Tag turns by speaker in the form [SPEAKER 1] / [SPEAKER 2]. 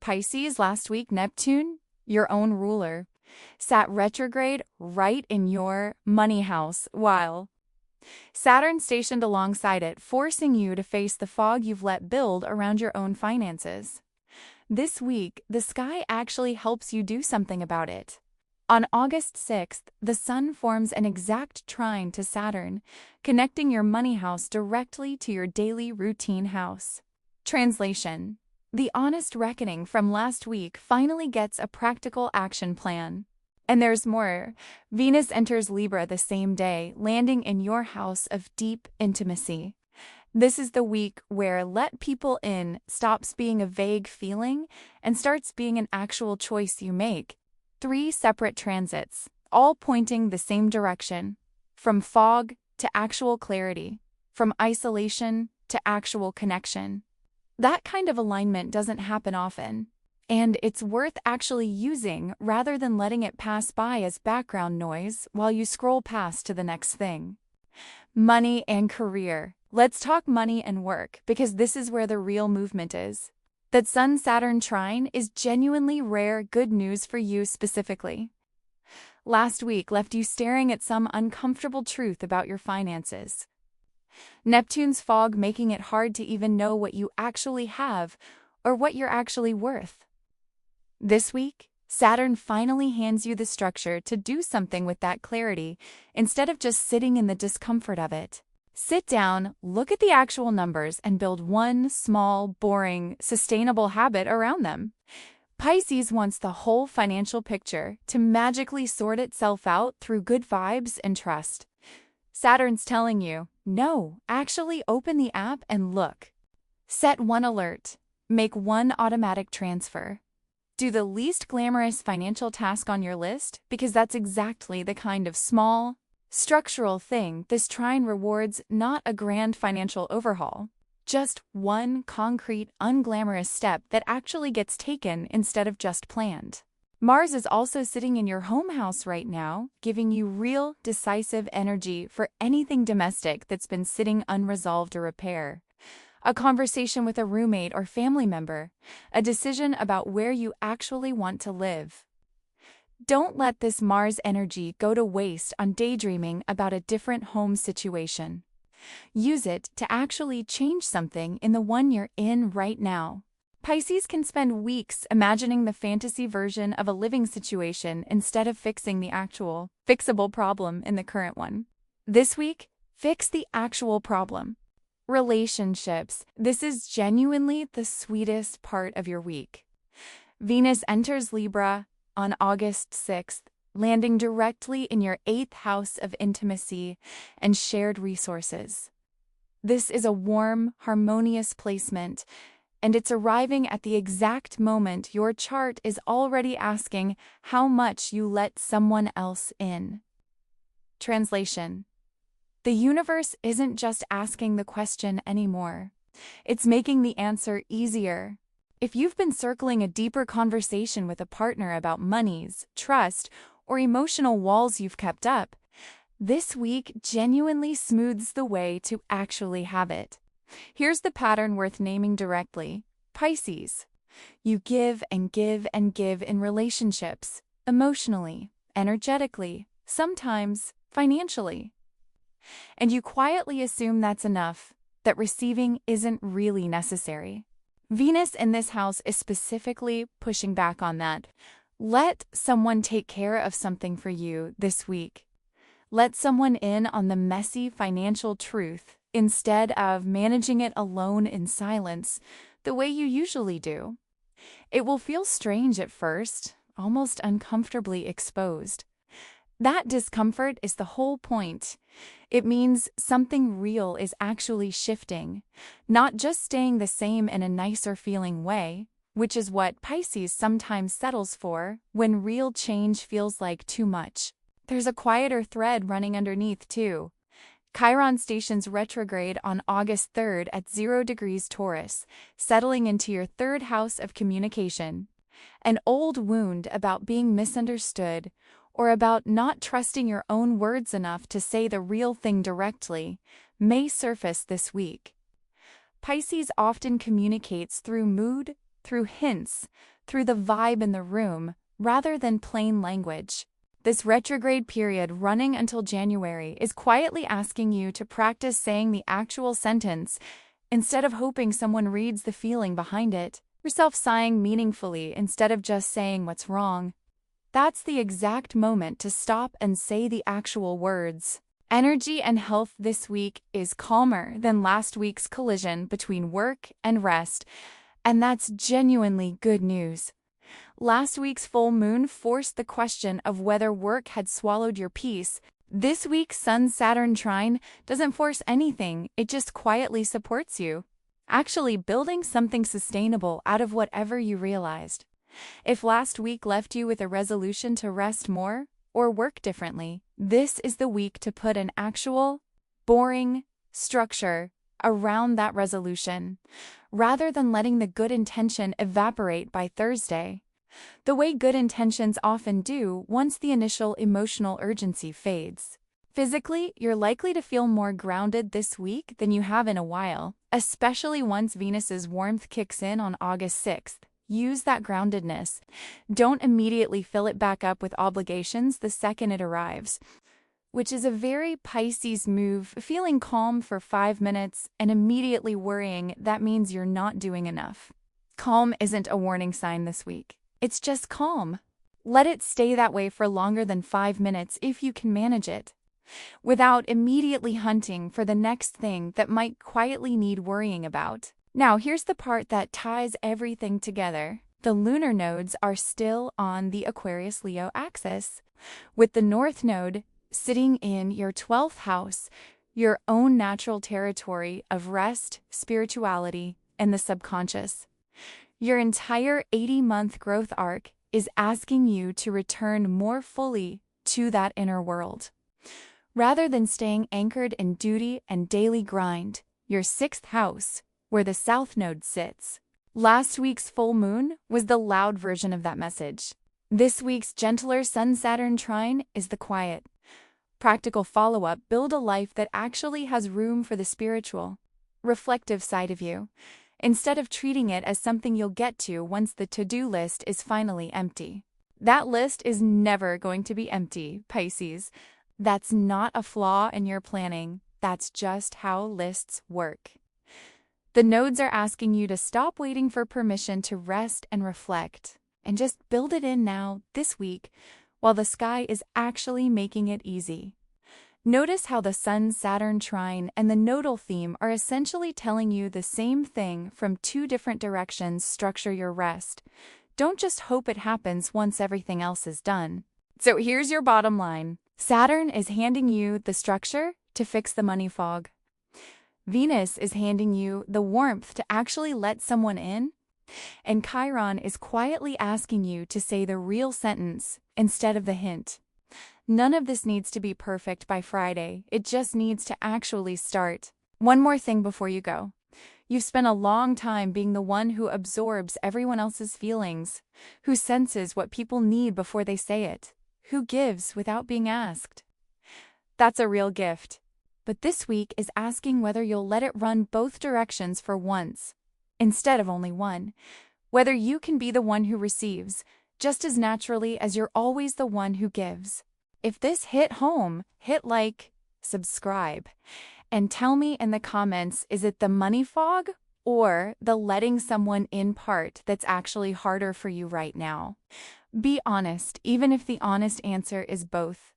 [SPEAKER 1] Pisces, last week, Neptune, your own ruler, sat retrograde right in your money house, while Saturn stationed alongside it, forcing you to face the fog you've let build around your own finances. This week, the sky actually helps you do something about it. On August 6th, the Sun forms an exact trine to Saturn, connecting your money house directly to your daily routine house. Translation: the honest reckoning from last week finally gets a practical action plan. And there's more. Venus enters Libra the same day, landing in your house of deep intimacy. This is the week where let people in stops being a vague feeling and starts being an actual choice you make. 3 separate transits, all pointing the same direction. From fog to actual clarity. From isolation to actual connection. That kind of alignment doesn't happen often. And it's worth actually using rather than letting it pass by as background noise while you scroll past to the next thing. Money and career. Let's talk money and work, because this is where the real movement is. That Sun-Saturn trine is genuinely rare good news for you specifically. Last week left you staring at some uncomfortable truth about your finances. Neptune's fog making it hard to even know what you actually have or what you're actually worth. This week, Saturn finally hands you the structure to do something with that clarity instead of just sitting in the discomfort of it. Sit down, look at the actual numbers, and build one small, boring, sustainable habit around them. Pisces wants the whole financial picture to magically sort itself out through good vibes and trust. Saturn's telling you, no, actually open the app and look. Set one alert. Make one automatic transfer. Do the least glamorous financial task on your list, because that's exactly the kind of small, structural thing this trine rewards, not a grand financial overhaul. Just one concrete, unglamorous step that actually gets taken instead of just planned. Mars is also sitting in your home house right now, giving you real, decisive energy for anything domestic that's been sitting unresolved to repair. A conversation with a roommate or family member, a decision about where you actually want to live. Don't let this Mars energy go to waste on daydreaming about a different home situation. Use it to actually change something in the one you're in right now. Pisces can spend weeks imagining the fantasy version of a living situation instead of fixing the actual, fixable problem in the current one. This week, fix the actual problem. Relationships. This is genuinely the sweetest part of your week. Venus enters Libra on August 6th, landing directly in your 8th house of intimacy and shared resources. This is a warm, harmonious placement, and it's arriving at the exact moment your chart is already asking how much you let someone else in. Translation: the universe isn't just asking the question anymore. It's making the answer easier. If you've been circling a deeper conversation with a partner about monies, trust, or emotional walls you've kept up, this week genuinely smooths the way to actually have it. Here's the pattern worth naming directly. Pisces. You give and give and give in relationships, emotionally, energetically, sometimes financially. And you quietly assume that's enough, that receiving isn't really necessary. Venus in this house is specifically pushing back on that. Let someone take care of something for you this week. Let someone in on the messy financial truth instead of managing it alone in silence the way you usually do. It will feel strange at first, almost uncomfortably exposed. That discomfort is the whole point. It means something real is actually shifting, not just staying the same in a nicer feeling way, which is what Pisces sometimes settles for when real change feels like too much. There's a quieter thread running underneath too. Chiron stations retrograde on August 3rd at 0 degrees Taurus, settling into your 3rd house of communication. An old wound about being misunderstood, or about not trusting your own words enough to say the real thing directly, may surface this week. Pisces often communicates through mood, through hints, through the vibe in the room, rather than plain language. This retrograde period running until January is quietly asking you to practice saying the actual sentence instead of hoping someone reads the feeling behind it. Yourself sighing meaningfully instead of just saying what's wrong. That's the exact moment to stop and say the actual words. Energy and health this week is calmer than last week's collision between work and rest, and that's genuinely good news. Last week's full moon forced the question of whether work had swallowed your peace. This week's Sun-Saturn trine doesn't force anything, it just quietly supports you, actually building something sustainable out of whatever you realized. If last week left you with a resolution to rest more or work differently, this is the week to put an actual, boring structure around that resolution, rather than letting the good intention evaporate by Thursday, the way good intentions often do once the initial emotional urgency fades. Physically, you're likely to feel more grounded this week than you have in a while, especially once Venus's warmth kicks in on August 6th. Use that groundedness. Don't immediately fill it back up with obligations the second it arrives, which is a very Pisces move. Feeling calm for 5 minutes and immediately worrying, that means you're not doing enough. Calm isn't a warning sign this week. It's just calm. Let it stay that way for longer than 5 minutes if you can manage it, without immediately hunting for the next thing that might quietly need worrying about. Now, here's the part that ties everything together. The lunar nodes are still on the Aquarius-Leo axis, with the North Node sitting in your 12th house, your own natural territory of rest, spirituality, and the subconscious. Your entire 80-month growth arc is asking you to return more fully to that inner world. Rather than staying anchored in duty and daily grind, your 6th house, where the South Node sits. Last week's full moon was the loud version of that message. This week's gentler Sun-Saturn trine is the quiet, practical follow-up. Build a life that actually has room for the spiritual, reflective side of you, instead of treating it as something you'll get to once the to-do list is finally empty. That list is never going to be empty, Pisces. That's not a flaw in your planning. That's just how lists work. The nodes are asking you to stop waiting for permission to rest and reflect, and just build it in now, this week, while the sky is actually making it easy. Notice how the Sun-Saturn trine and the nodal theme are essentially telling you the same thing from 2 different directions. Structure your rest. Don't just hope it happens once everything else is done. So here's your bottom line. Saturn is handing you the structure to fix the money fog. Venus is handing you the warmth to actually let someone in. And Chiron is quietly asking you to say the real sentence instead of the hint. None of this needs to be perfect by Friday. It just needs to actually start. One more thing before you go. You've spent a long time being the one who absorbs everyone else's feelings, who senses what people need before they say it, who gives without being asked. That's a real gift. But this week is asking whether you'll let it run both directions for once, instead of only one. Whether you can be the one who receives, just as naturally as you're always the one who gives. If this hit home, hit like, subscribe, and tell me in the comments, is it the money fog or the letting someone in part that's actually harder for you right now? Be honest, even if the honest answer is both.